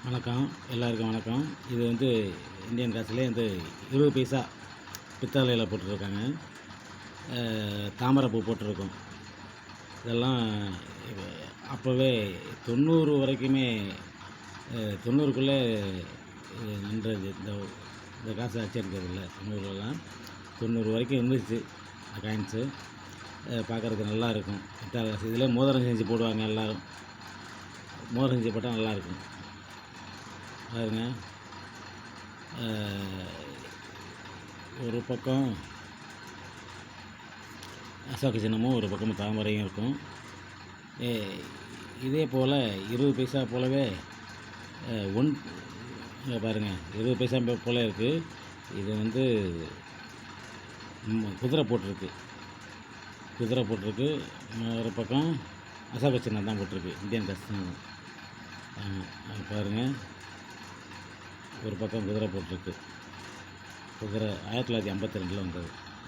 வணக்கம். எல்லாருக்கும் வணக்கம். இது வந்து இந்தியன் காசுலேயே வந்து 20 பைசா பித்தளையில் போட்டிருக்காங்க. தாமரைப்பூ போட்டிருக்கும். இதெல்லாம் அப்போவே 90 வரைக்குமே 90க்குள்ளே நின்றது. இந்த காசு அச்சடிக்கிறதில்ல 90லலாம் 90 வரைக்கும் இருந்துச்சு இந்த காயின்ஸு. பார்க்குறதுக்கு நல்லாயிருக்கும். பித்தளை காசு இதில் மோதிரம் செஞ்சு போடுவாங்க எல்லோரும். மோதிரம் செஞ்சு போட்டால் நல்லாயிருக்கும் பாருங்க. ஒரு பக்கம் அசோக சின்னமும் ஒரு பக்கம் தாமரையும் இருக்கும். இதே போல் 20 பைசா போலவே பாருங்கள் 20 பைசா போல் இருக்குது. இது வந்து குதிரை போட்டிருக்கு. ஒரு பக்கம் அசோக சின்னம் தான் போட்டிருக்கு. இந்தியன் காசு பாருங்கள். ஒரு பக்கம் குதிரை போட்டிருக்கு. குதிரை 1952 வந்தது.